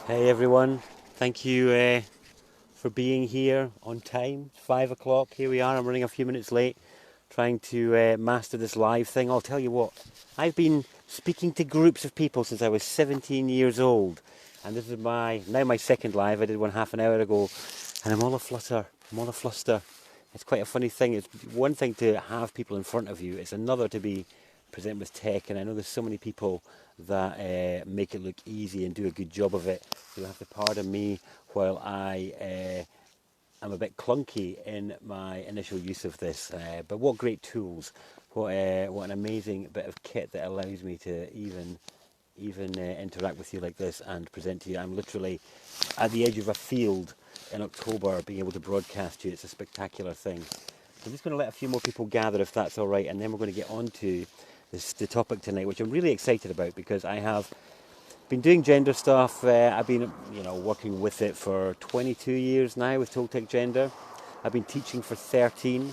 Hey everyone, thank you for being here on time. It's 5 o'clock, here we are. I'm running a few minutes late trying to master this live thing. I'll tell you what, I've been speaking to groups of people since I was 17 years old, and this is now my second live. I did one half an hour ago, and I'm all aflutter, I'm all afluster. It's quite a funny thing. It's one thing to have people in front of you, it's another to be present with tech, and I know there's so many people that make it look easy and do a good job of it. So you'll have to pardon me while I am a bit clunky in my initial use of this. But what great tools! What an amazing bit of kit that allows me to even interact with you like this and present to you. I'm literally at the edge of a field in October, being able to broadcast to you. It's a spectacular thing. I'm just going to let a few more people gather, if that's all right, and then we're going to get on to the topic tonight, which I'm really excited about because I have been doing gender stuff. I've been, working with it for 22 years now with Toltec Gender. I've been teaching for 13,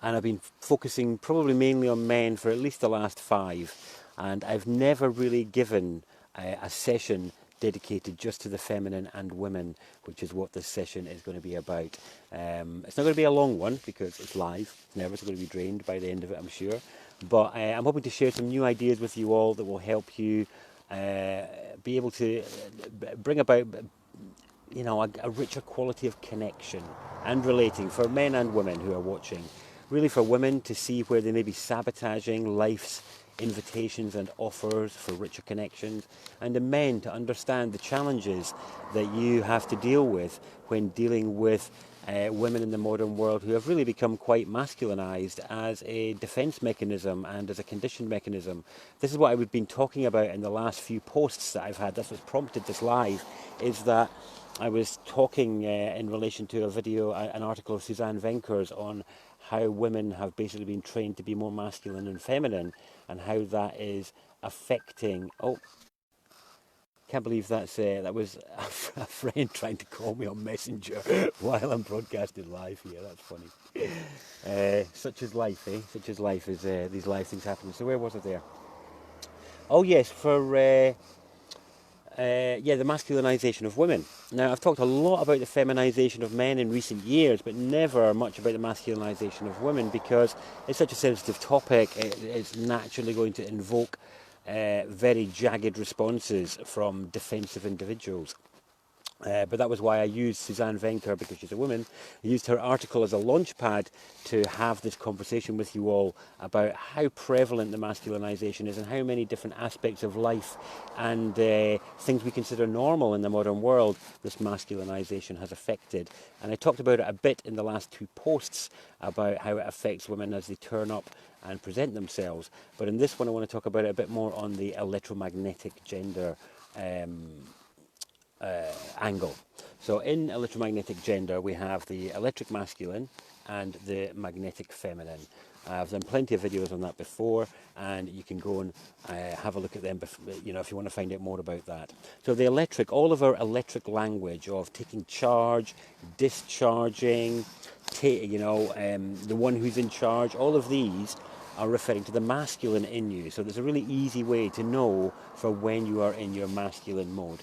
and I've been focusing probably mainly on men for at least the last 5. And I've never really given a session dedicated just to the feminine and women, which is what this session is going to be about. It's not going to be a long one because it's live. It's never going to be drained by the end of it, I'm sure. But I'm hoping to share some new ideas with you all that will help you be able to bring about, a richer quality of connection and relating for men and women who are watching. Really for women to see where they may be sabotaging life's invitations and offers for richer connections, and the men to understand the challenges that you have to deal with when dealing with women in the modern world who have really become quite masculinized as a defense mechanism and as a conditioned mechanism. This is what I've been talking about in the last few posts that I've had. That's what's prompted this live, is that I was talking in relation to a video, an article of Suzanne Venker's on how women have basically been trained to be more masculine and feminine, and how that is affecting. Oh, can't believe that was a friend trying to call me on Messenger while I'm broadcasting live here. That's funny. Such is life, eh? Such is life, is these live things happening. So where was I there? Oh yes, for the masculinization of women. Now, I've talked a lot about the feminization of men in recent years, but never much about the masculinization of women because it's such a sensitive topic. It's naturally going to invoke very jagged responses from defensive individuals. But that was why I used Suzanne Venker, because she's a woman. I used her article as a launch pad to have this conversation with you all about how prevalent the masculinization is and how many different aspects of life and things we consider normal in the modern world this masculinization has affected. And I talked about it a bit in the last 2 posts about how it affects women as they turn up and present themselves. But in this one I want to talk about it a bit more on the electromagnetic gender angle. So in electromagnetic gender we have the electric masculine and the magnetic feminine. I've done plenty of videos on that before, and you can go and have a look at them if you want to find out more about that. So the electric, all of our electric language of taking charge, discharging, the one who's in charge, all of these are referring to the masculine in you. So there's a really easy way to know for when you are in your masculine mode.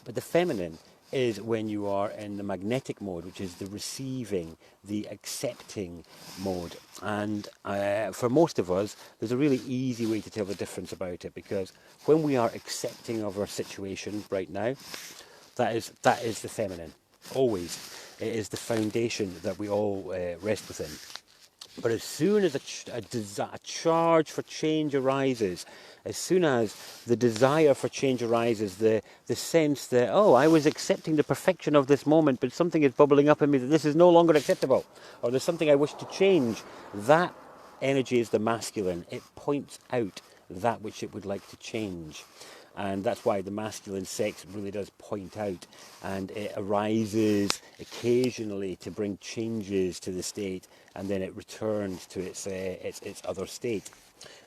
But the feminine is when you are in the magnetic mode, which is the receiving, the accepting mode. And for most of us, there's a really easy way to tell the difference about it, because when we are accepting of our situation right now, that is the feminine, always. It is the foundation that we all rest within. But as soon as a charge for change arises, as soon as the desire for change arises, the sense that, I was accepting the perfection of this moment, but something is bubbling up in me that this is no longer acceptable, or there's something I wish to change, that energy is the masculine. It points out that which it would like to change. And that's why the masculine sex really does point out, and it arises occasionally to bring changes to the state, and then it returns to its other state.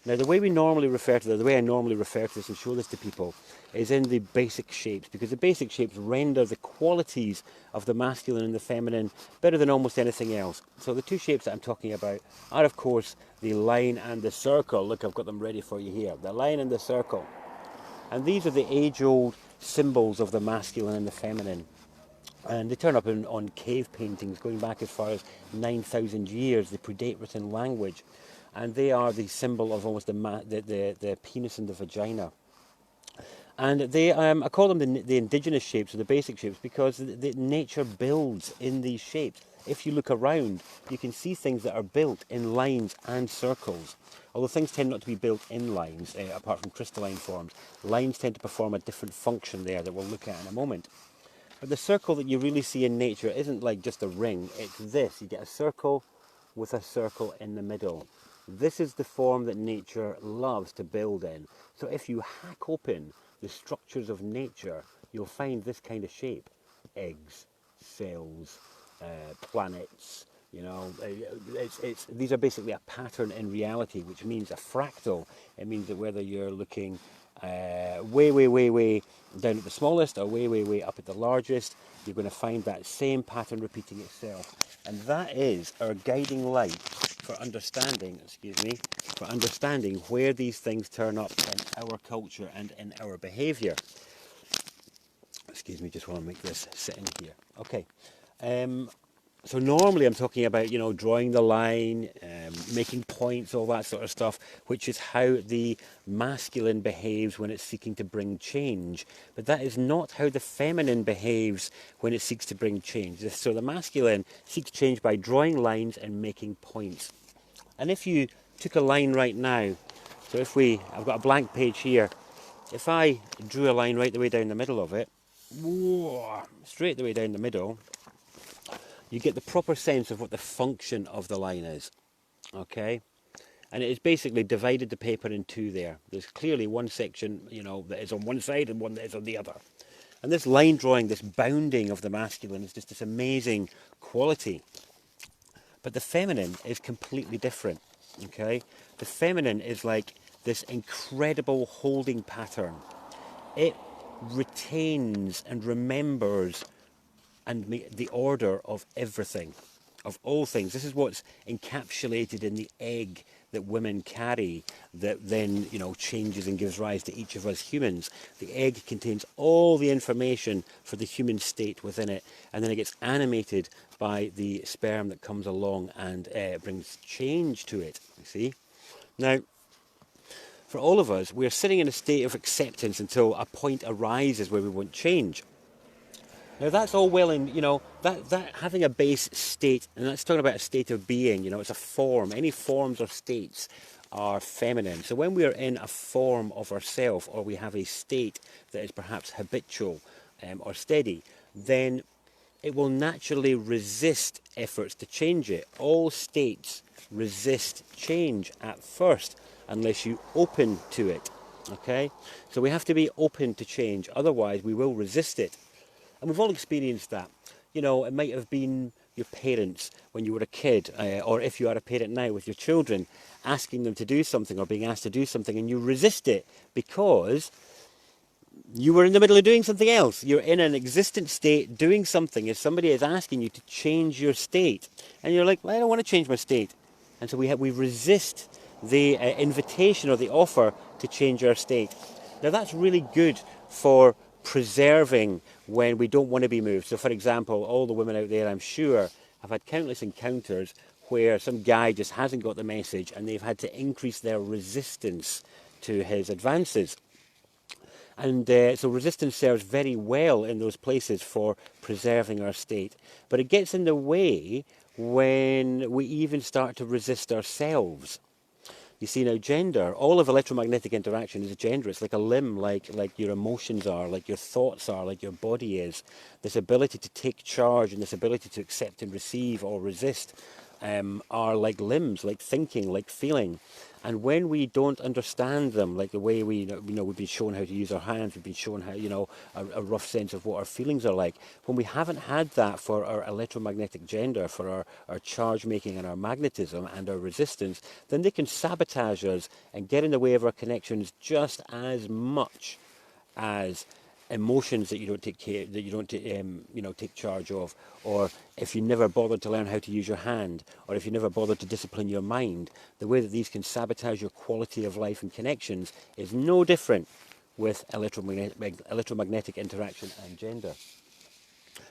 Now, the way I normally refer to this and show this to people is in the basic shapes, because the basic shapes render the qualities of the masculine and the feminine better than almost anything else. So the 2 shapes that I'm talking about are, of course, the line and the circle. Look, I've got them ready for you here. The line and the circle. And these are the age-old symbols of the masculine and the feminine. And they turn up on cave paintings going back as far as 9,000 years. They predate written language. And they are the symbol of almost the penis and the vagina. And they, I call them the indigenous shapes, or the basic shapes, because the nature builds in these shapes. If you look around, you can see things that are built in lines and circles. Although things tend not to be built in lines, apart from crystalline forms. Lines tend to perform a different function there that we'll look at in a moment. But the circle that you really see in nature isn't like just a ring, it's this. You get a circle with a circle in the middle. This is the form that nature loves to build in. So if you hack open the structures of nature, you'll find this kind of shape. Eggs, cells, planets, you know, these are basically a pattern in reality, which means a fractal. It means that whether you're looking way down at the smallest or way up at the largest, you're going to find that same pattern repeating itself. And that is our guiding light for understanding, where these things turn up in our culture and in our behaviour. Excuse me, just want to make this sitting here. Okay. So normally I'm talking about, you know, drawing the line, making points, all that sort of stuff, which is how the masculine behaves when it's seeking to bring change. But that is not how the feminine behaves when it seeks to bring change. So the masculine seeks change by drawing lines and making points. And if you took a line right now, so I've got a blank page here, if I drew a line right the way down the middle of it, straight the way down the middle, you get the proper sense of what the function of the line is, okay? And it is basically divided the paper in two there. There's clearly one section, you know, that is on one side and one that is on the other. And this line drawing, this bounding of the masculine is just this amazing quality. But the feminine is completely different, okay? The feminine is like this incredible holding pattern. It retains and remembers and the order of everything, of all things. This is what's encapsulated in the egg that women carry that then, you know, changes and gives rise to each of us humans. The egg contains all the information for the human state within it, and then it gets animated by the sperm that comes along and brings change to it, you see. Now, for all of us, we're sitting in a state of acceptance until a point arises where we want change. Now that's all well and, you know, that having a base state, and that's talking about a state of being, you know, it's a form. Any forms or states are feminine. So when we are in a form of ourself, or we have a state that is perhaps habitual or steady, then it will naturally resist efforts to change it. All states resist change at first, unless you open to it, okay? So we have to be open to change, otherwise we will resist it. And we've all experienced that. You know, it might have been your parents when you were a kid, or if you are a parent now with your children, asking them to do something or being asked to do something, and you resist it because you were in the middle of doing something else. You're in an existent state doing something. If somebody is asking you to change your state, and you're like, well, I don't want to change my state. And so we resist the invitation or the offer to change our state. Now that's really good for preserving when we don't want to be moved. So for example, all the women out there, I'm sure, have had countless encounters where some guy just hasn't got the message and they've had to increase their resistance to his advances. And so resistance serves very well in those places for preserving our state. But it gets in the way when we even start to resist ourselves. You see, now gender, all of electromagnetic interaction is gender. It's like a limb, like your emotions are, like your thoughts are, like your body is. This ability to take charge and this ability to accept and receive or resist are like limbs, like thinking, like feeling. And when we don't understand them, like the way we've been shown how to use our hands, we've been shown how, a rough sense of what our feelings are like. When we haven't had that for our electromagnetic gender, for our charge making and our magnetism and our resistance, then they can sabotage us and get in the way of our connections just as much as emotions that you don't take care, that you don't take charge of, or if you never bothered to learn how to use your hand, or if you never bothered to discipline your mind. The way that these can sabotage your quality of life and connections is no different with electromagnetic interaction and gender.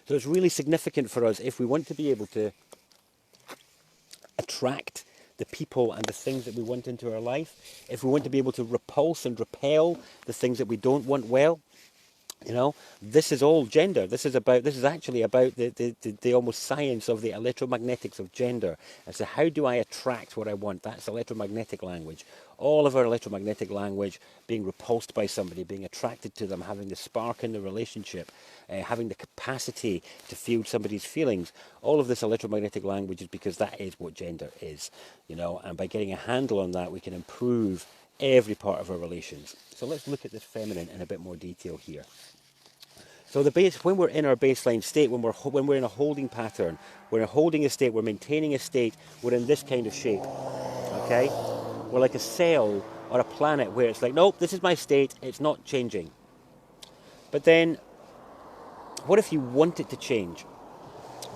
So it's really significant for us if we want to be able to attract the people and the things that we want into our life, if we want to be able to repulse and repel the things that we don't want well. You know, this is all gender. This is actually about the almost science of the electromagnetics of gender. And so how do I attract what I want? That's electromagnetic language. All of our electromagnetic language, being repulsed by somebody, being attracted to them, having the spark in the relationship, having the capacity to feel somebody's feelings. All of this electromagnetic language is because that is what gender is. You know, and by getting a handle on that, we can improve every part of our relations. So let's look at this feminine in a bit more detail here. So when we're in our baseline state, when we're in a holding pattern, we're in a holding a state, we're maintaining a state, we're in this kind of shape. Okay? We're like a cell or a planet where it's like, nope, this is my state, it's not changing. But then, what if you want it to change?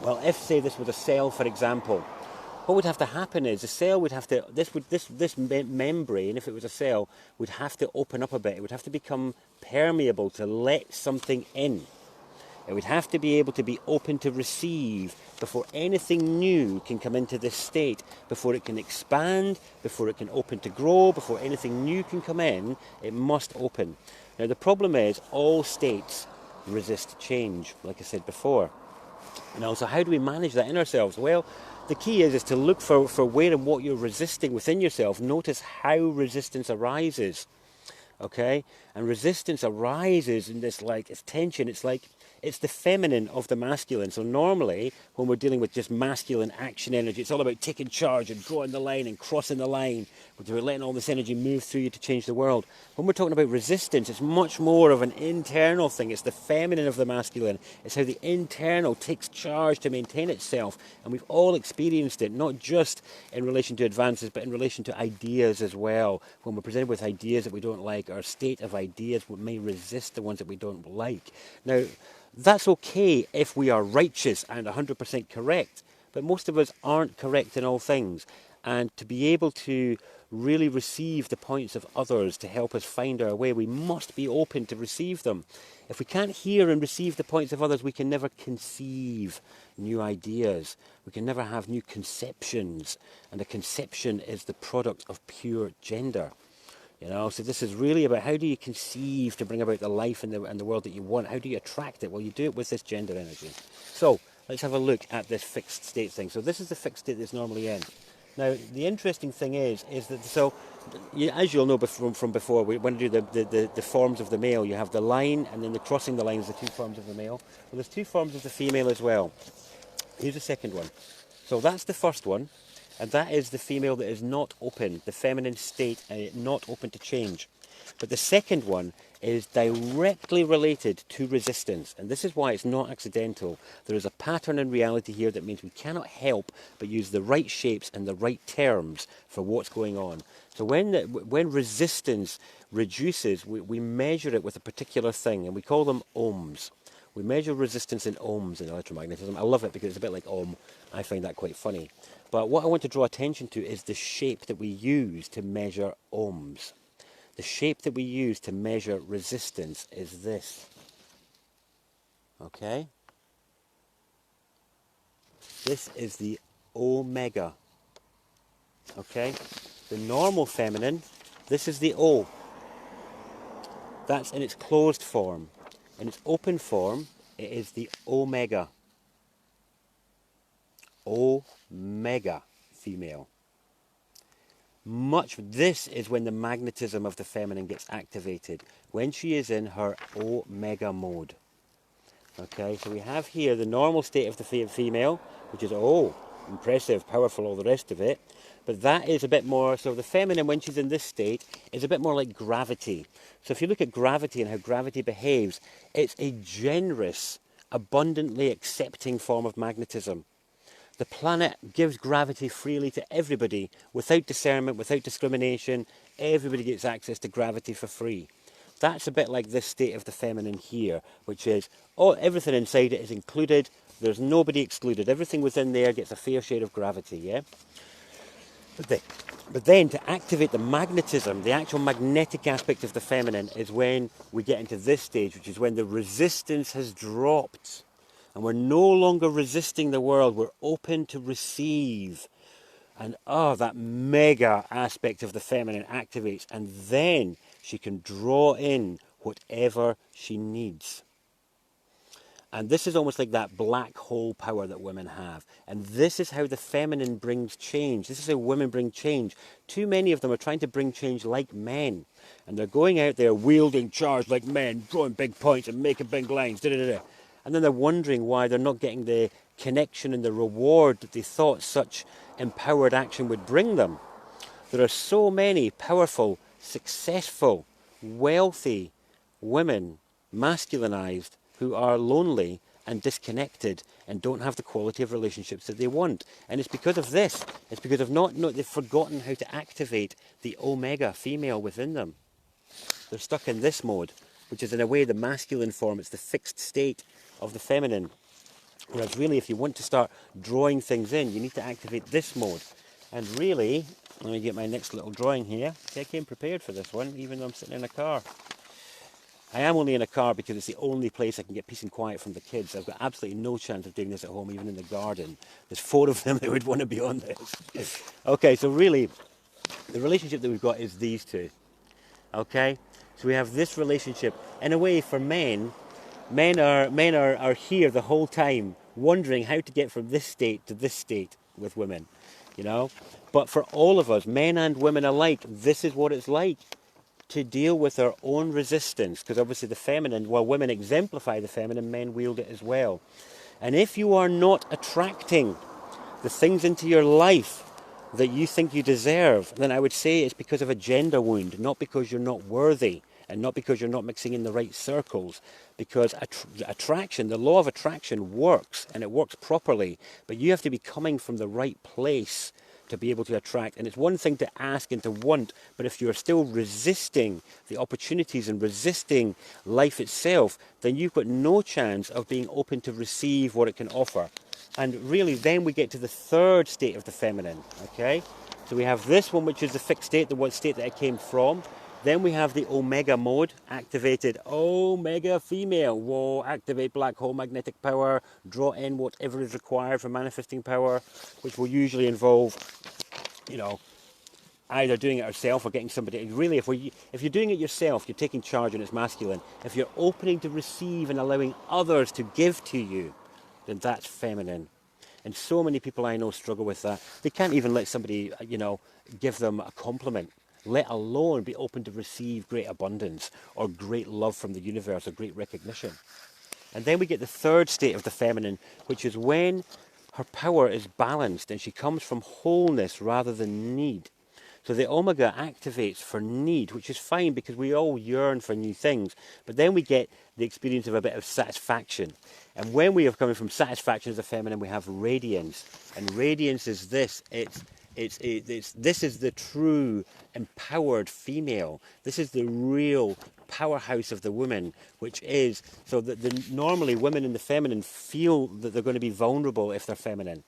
Well, if, say, this was a cell, for example, what would have to happen is the cell would have to, this membrane, if it was a cell, would have to open up a bit. It would have to become permeable to let something in. It would have to be able to be open to receive before anything new can come into this state, before it can expand, before it can open to grow, before anything new can come in, it must open. Now the problem is all states resist change, like I said before. Now, so how do we manage that in ourselves? Well, the key is to look for where and what you're resisting within yourself. Notice how resistance arises, okay? And resistance arises in this, like, it's tension. It's like, it's the feminine of the masculine. So normally, when we're dealing with just masculine action energy, it's all about taking charge and drawing the line and crossing the line. We're letting all this energy move through you to change the world. When we're talking about resistance, it's much more of an internal thing. It's the feminine of the masculine. It's how the internal takes charge to maintain itself. And we've all experienced it, not just in relation to advances, but in relation to ideas as well. When we're presented with ideas that we don't like, our state of ideas may resist the ones that we don't like. Now, that's okay if we are righteous and 100% correct, but most of us aren't correct in all things. And to be able to really receive the points of others to help us find our way, we must be open to receive them. If we can't hear and receive the points of others, we can never conceive new ideas. We can never have new conceptions. And a conception is the product of pure gender. You know, so this is really about how do you conceive to bring about the life and the world that you want? How do you attract it? Well, you do it with this gender energy. So let's have a look at this fixed state thing. So this is the fixed state that's normally in. Now, the interesting thing is that, so as you'll know from before, when we do the forms of the male, you have the line and then the crossing the line is the two forms of the male. Well, there's two forms of the female as well. Here's the second one. So that's the first one. And that is the female that is not open, the feminine state, not open to change. But the second one is directly related to resistance. And this is why it's not accidental. There is a pattern in reality here that means we cannot help but use the right shapes and the right terms for what's going on. So when resistance reduces, we measure it with a particular thing, and we call them ohms. We measure resistance in ohms in electromagnetism. I love it because it's a bit like ohm. I find that quite funny. But what I want to draw attention to is the shape that we use to measure ohms. The shape that we use to measure resistance is this. Okay? This is the omega. Okay? The normal feminine, this is the O. That's in its closed form. In its open form, it is the omega. Omega female. This is when the magnetism of the feminine gets activated, when she is in her omega mode. Okay, so we have here the normal state of the female, which is, impressive, powerful, all the rest of it. But that is a bit more, so the feminine, when she's in this state, is a bit more like gravity. So if you look at gravity and how gravity behaves, it's a generous, abundantly accepting form of magnetism. The planet gives gravity freely to everybody, without discernment, without discrimination. Everybody gets access to gravity for free. That's a bit like this state of the feminine here, which is, everything inside it is included. There's nobody excluded. Everything within there gets a fair share of gravity, yeah? But then to activate the magnetism, the actual magnetic aspect of the feminine, is when we get into this stage, which is when the resistance has dropped. And we're no longer resisting the world, we're open to receive. And that mega aspect of the feminine activates, and then she can draw in whatever she needs. And this is almost like that black hole power that women have. And this is how the feminine brings change. This is how women bring change. Too many of them are trying to bring change like men. And they're going out there wielding charge like men, drawing big points and making big lines. And then they're wondering why they're not getting the connection and the reward that they thought such empowered action would bring them. There are so many powerful, successful, wealthy women, masculinized, who are lonely and disconnected and don't have the quality of relationships that they want. And it's because of this. It's because of they've forgotten how to activate the omega female within them. They're stuck in this mode, which is in a way the masculine form. It's the fixed state of the feminine. Whereas really, if you want to start drawing things in, you need to activate this mode. And really, let me get my next little drawing here. See, I came prepared for this one, even though I'm sitting in a car. I am only in a car because it's the only place I can get peace and quiet from the kids. I've got absolutely no chance of doing this at home, even in the garden. There's 4 of them that would want to be on this. Okay, so really, the relationship that we've got is these two. Okay? So we have this relationship. In a way, for men are here the whole time, wondering how to get from this state to this state with women. You know? But for all of us, men and women alike, this is what it's like to deal with our own resistance, because obviously the feminine, while women exemplify the feminine, men wield it as well. And if you are not attracting the things into your life that you think you deserve, then I would say it's because of a gender wound, not because you're not worthy, and not because you're not mixing in the right circles. Because attraction, the law of attraction works, and it works properly, but you have to be coming from the right place to be able to attract. And it's one thing to ask and to want, but if you're still resisting the opportunities and resisting life itself, then you've got no chance of being open to receive what it can offer. And really, then we get to the third state of the feminine, okay? So we have this one, which is the fixed state, the one state that it came from. Then we have the omega mode, activated omega female. Whoa, activate black hole magnetic power, draw in whatever is required for manifesting power, which will usually involve, either doing it yourself or getting somebody. Really, if you're doing it yourself, you're taking charge and it's masculine. If you're opening to receive and allowing others to give to you, then that's feminine. And so many people I know struggle with that. They can't even let somebody, give them a compliment, let alone be open to receive great abundance or great love from the universe or great recognition. And then we get the third state of the feminine, which is when her power is balanced and she comes from wholeness rather than need. So the omega activates for need, which is fine because we all yearn for new things. But then we get the experience of a bit of satisfaction. And when we are coming from satisfaction as a feminine, we have radiance. And radiance is this. This is the true empowered female. This is the real powerhouse of the woman, which is so that normally women in the feminine feel that they're going to be vulnerable if they're feminine,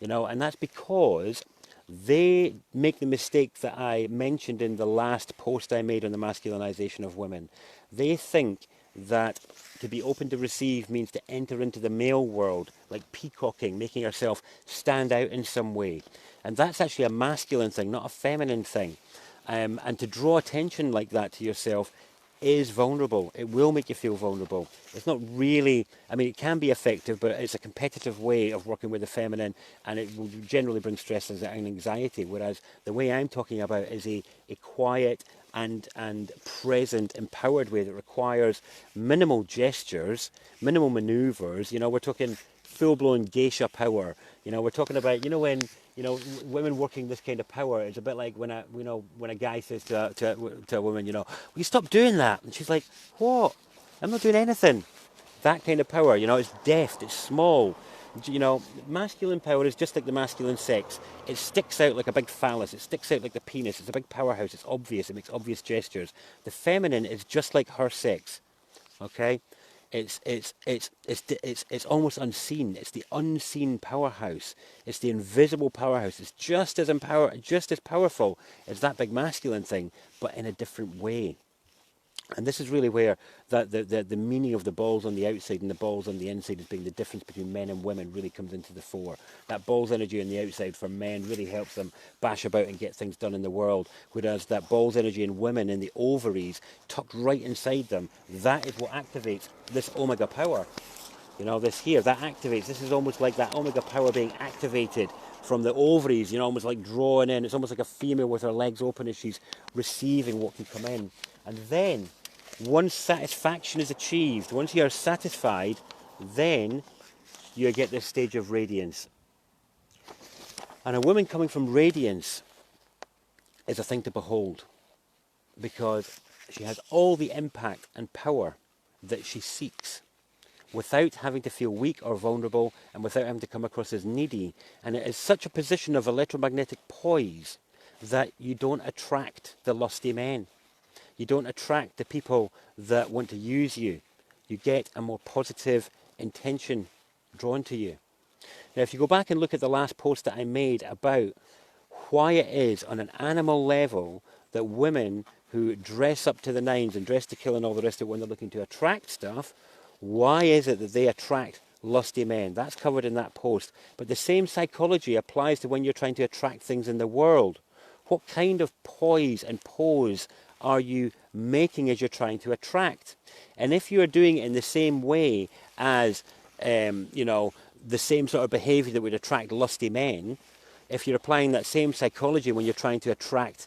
and that's because they make the mistake that I mentioned in the last post I made on the masculinization of women. They think that to be open to receive means to enter into the male world, like peacocking, making yourself stand out in some way. And that's actually a masculine thing, not a feminine thing. And to draw attention like that to yourself is vulnerable. It will make you feel vulnerable. It's not really, it can be effective, but it's a competitive way of working with the feminine, and it will generally bring stress and anxiety, whereas the way I'm talking about is a quiet and present, empowered way that requires minimal gestures, minimal maneuvers. We're talking full-blown geisha power. We're talking about, when women working this kind of power, it's a bit like when a guy says to a woman, will you stop doing that? And she's like, what? I'm not doing anything. That kind of power, it's deft, it's small. Masculine power is just like the masculine sex. It sticks out like a big phallus. It sticks out like the penis. It's a big powerhouse. It's obvious. It makes obvious gestures. The feminine is just like her sex. Okay? It's almost unseen. It's the unseen powerhouse. It's the invisible powerhouse. It's just as powerful as that big masculine thing, but in a different way. And this is really where the meaning of the balls on the outside and the balls on the inside as being the difference between men and women really comes into the fore. That balls energy on the outside for men really helps them bash about and get things done in the world, whereas that balls energy in women in the ovaries, tucked right inside them, that is what activates this omega power. You know, this here, that activates. This is almost like that omega power being activated from the ovaries, you know, almost like drawing in. It's almost like a female with her legs open as she's receiving what can come in. And then, once satisfaction is achieved, once you are satisfied, then you get this stage of radiance. And a woman coming from radiance is a thing to behold, because she has all the impact and power that she seeks, without having to feel weak or vulnerable, and without having to come across as needy. And it is such a position of electromagnetic poise that you don't attract the lusty men. You don't attract the people that want to use you. You get a more positive intention drawn to you. Now, if you go back and look at the last post that I made about why it is on an animal level that women who dress up to the nines and dress to kill and all the rest of it when they're looking to attract stuff, why is it that they attract lusty men? That's covered in that post. But the same psychology applies to when you're trying to attract things in the world. What kind of poise and pose are you making as you're trying to attract? And if you are doing it in the same way as, the same sort of behaviour that would attract lusty men, if you're applying that same psychology when you're trying to attract,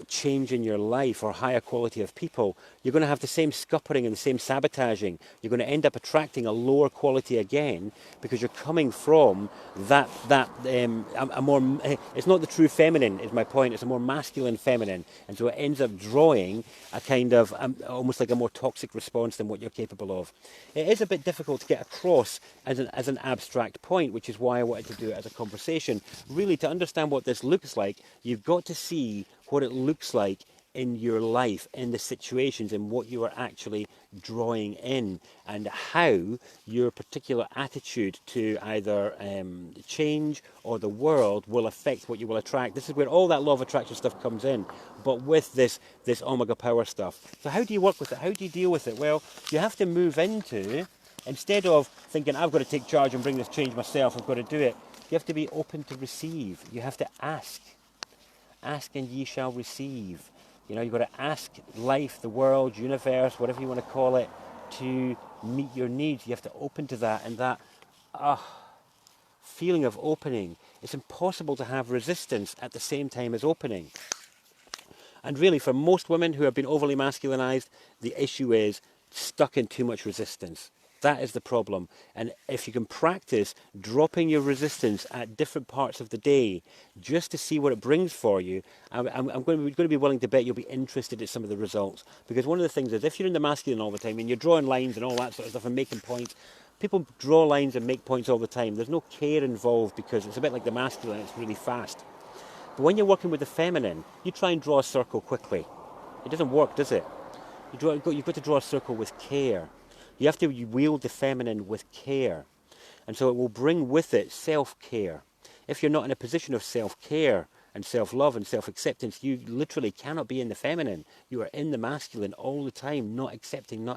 change in your life or higher quality of people, you're going to have the same scuppering and the same sabotaging. You're going to end up attracting a lower quality again, because you're coming from a more, it's not the true feminine is my point, it's a more masculine feminine. And so it ends up drawing a kind of, almost like a more toxic response than what you're capable of. It is a bit difficult to get across as an abstract point, which is why I wanted to do it as a conversation. Really, to understand what this looks like, you've got to see what it looks like in your life, in the situations, and what you are actually drawing in, and how your particular attitude to either change or the world will affect what you will attract. This is where all that law of attraction stuff comes in, but with this omega power stuff. So how do you work with it? How do you deal with it? Well, you have to move into, instead of thinking, I've got to take charge and bring this change myself, I've got to do it, you have to be open to receive. You have to ask. Ask and ye shall receive. You've got to ask life, the world, universe, whatever you want to call it, to meet your needs. You have to open to that, and that feeling of opening. It's impossible to have resistance at the same time as opening. And really, for most women who have been overly masculinized, the issue is stuck in too much resistance. That is the problem. And if you can practice dropping your resistance at different parts of the day, just to see what it brings for you, I'm going to be willing to bet you'll be interested in some of the results. Because one of the things is, if you're in the masculine all the time and you're drawing lines and all that sort of stuff and making points, people draw lines and make points all the time. There's no care involved, because it's a bit like the masculine, it's really fast. But when you're working with the feminine, you try and draw a circle quickly. It doesn't work, does it? You've got to draw a circle with care. You have to wield the feminine with care. And so it will bring with it self-care. If you're not in a position of self-care and self-love and self-acceptance, you literally cannot be in the feminine. You are in the masculine all the time, not accepting.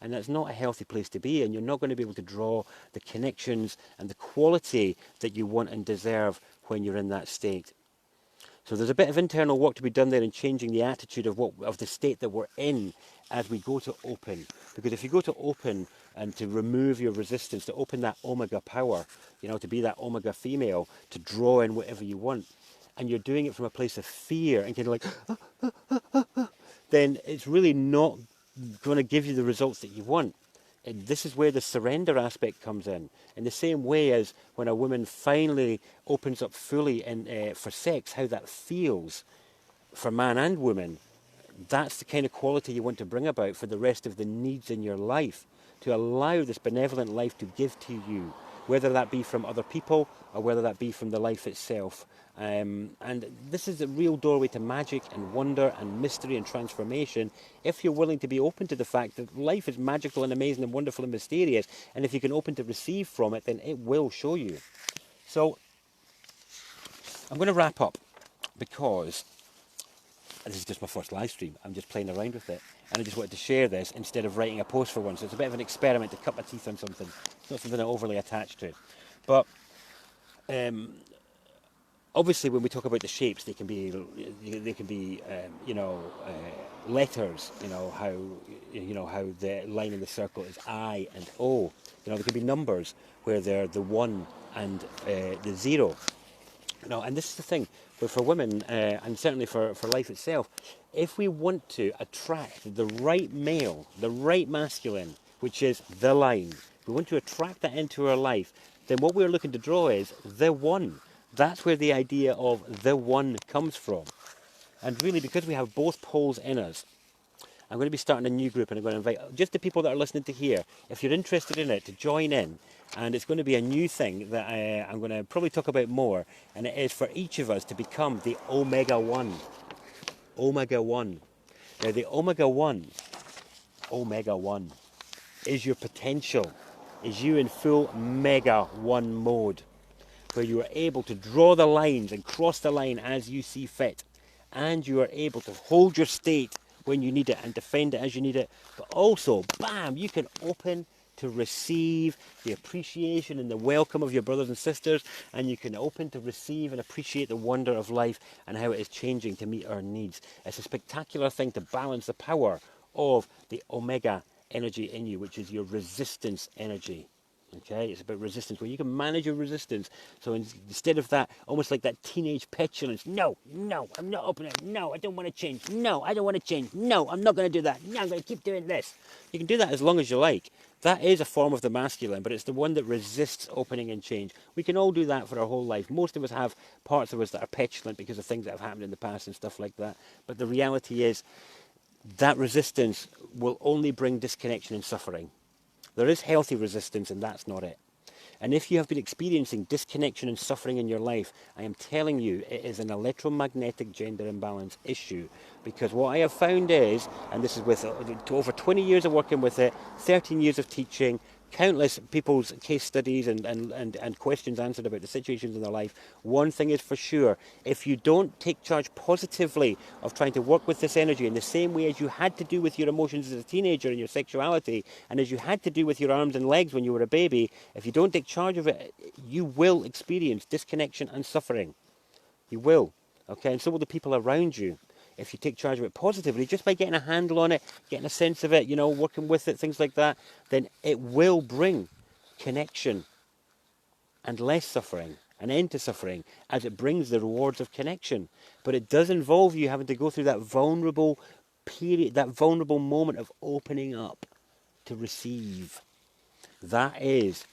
And that's not a healthy place to be, and you're not going to be able to draw the connections and the quality that you want and deserve when you're in that state. So there's a bit of internal work to be done there in changing the attitude of the state that we're in as we go to open. Because if you go to open and to remove your resistance, to open that omega power, to be that omega female, to draw in whatever you want, and you're doing it from a place of fear and kind of like, then it's really not going to give you the results that you want. And this is where the surrender aspect comes in the same way as when a woman finally opens up fully for sex, how that feels for man and woman. That's the kind of quality you want to bring about for the rest of the needs in your life, to allow this benevolent life to give to you, whether that be from other people or whether that be from the life itself. And this is a real doorway to magic and wonder and mystery and transformation if you're willing to be open to the fact that life is magical and amazing and wonderful and mysterious, and if you can open to receive from it, then it will show you. So I'm going to wrap up because this is just my first live stream. I'm just playing around with it, and I just wanted to share this instead of writing a post for one. So it's a bit of an experiment to cut my teeth on something. It's not something I'm overly attached to. But obviously, when we talk about the shapes, they can be letters. How the line in the circle is I and O. There can be numbers where they're the 1 and the 0. And this is the thing, but for women, and certainly for life itself, if we want to attract the right male, the right masculine, which is the line, we want to attract that into our life, then what we're looking to draw is the 1. That's where the idea of the 1 comes from. And really, because we have both poles in us, I'm going to be starting a new group, and I'm going to invite just the people that are listening to here, if you're interested in it, to join in. And it's going to be a new thing that I'm going to probably talk about more, and it is for each of us to become the Omega 1. Omega 1. Now the Omega 1 is your potential, is you in full Mega 1 mode, where you are able to draw the lines and cross the line as you see fit, and you are able to hold your state when you need it and defend it as you need it, but also, bam, you can open to receive the appreciation and the welcome of your brothers and sisters, and you can open to receive and appreciate the wonder of life and how it is changing to meet our needs. It's a spectacular thing to balance the power of the Omega energy in you, which is your resistance energy. Okay, it's about resistance, where you can manage your resistance. So instead of that, almost like that teenage petulance, no, I'm not opening it. No, I don't want to change. No, I don't want to change. No, I'm not going to do that. No, I'm going to keep doing this. You can do that as long as you like. That is a form of the masculine, but it's the one that resists opening and change. We can all do that for our whole life. Most of us have parts of us that are petulant because of things that have happened in the past and stuff like that. But the reality is that resistance will only bring disconnection and suffering. There is healthy resistance, and that's not it. And if you have been experiencing disconnection and suffering in your life, I am telling you, it is an electromagnetic gender imbalance issue. Because what I have found is, and this is with over 20 years of working with it, 13 years of teaching, countless people's case studies and questions answered about the situations in their life, one thing is for sure: if you don't take charge positively of trying to work with this energy in the same way as you had to do with your emotions as a teenager and your sexuality, and as you had to do with your arms and legs when you were a baby, if you don't take charge of it, you will experience disconnection and suffering. You will. Okay, and so will the people around you. If you take charge of it positively, just by getting a handle on it, getting a sense of it, working with it, things like that, then it will bring connection and less suffering, an end to suffering, as it brings the rewards of connection. But it does involve you having to go through that vulnerable period, that vulnerable moment of opening up to receive. That is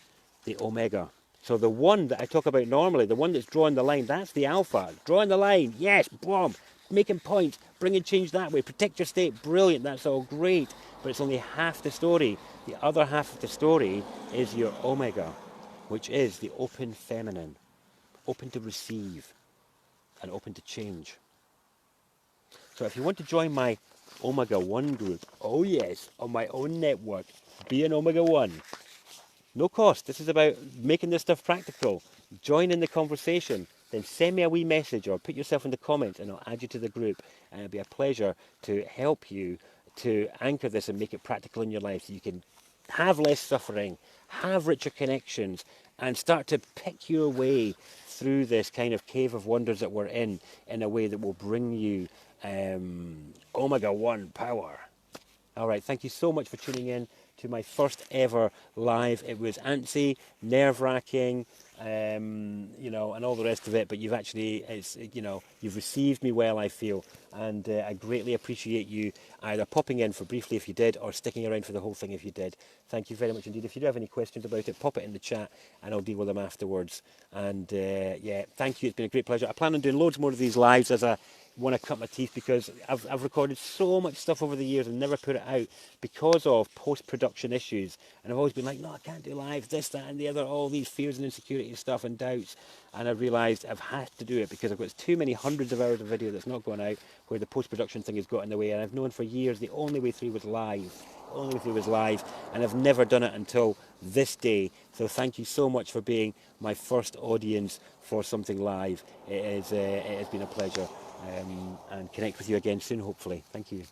the Omega. So the one that I talk about normally, the one that's drawing the line, that's the Alpha. Drawing the line, yes, boom. Making points, bringing change that way, protect your state, brilliant, that's all great, but it's only half the story. The other half of the story is your Omega, which is the open feminine, open to receive and open to change. So if you want to join my Omega 1 group, oh yes, on my own network, be an Omega 1. No cost, this is about making this stuff practical. Join in the conversation. Then send me a wee message or put yourself in the comments and I'll add you to the group. And it'll be a pleasure to help you to anchor this and make it practical in your life so you can have less suffering, have richer connections, and start to pick your way through this kind of cave of wonders that we're in a way that will bring you Omega 1 power. All right, thank you so much for tuning in to my first ever live. It was antsy, nerve-wracking, and all the rest of it, but you've actually, you've received me well, I feel, and I greatly appreciate you either popping in for briefly if you did, or sticking around for the whole thing if you did. Thank you very much indeed. If you do have any questions about it, pop it in the chat and I'll deal with them afterwards. And yeah, thank you, it's been a great pleasure. I plan on doing loads more of these lives as a want to cut my teeth because I've recorded so much stuff over the years and never put it out because of post-production issues. And I've always been like, no, I can't do live, this, that and the other, all these fears and insecurity and stuff and doubts. And I've realised I've had to do it because I've got too many hundreds of hours of video that's not going out where the post-production thing has got in the way. And I've known for years the only way through was live. Only if it was live, and I've never done it until this day. So thank you so much for being my first audience for something live. It has been a pleasure, and connect with you again soon, hopefully. Thank you.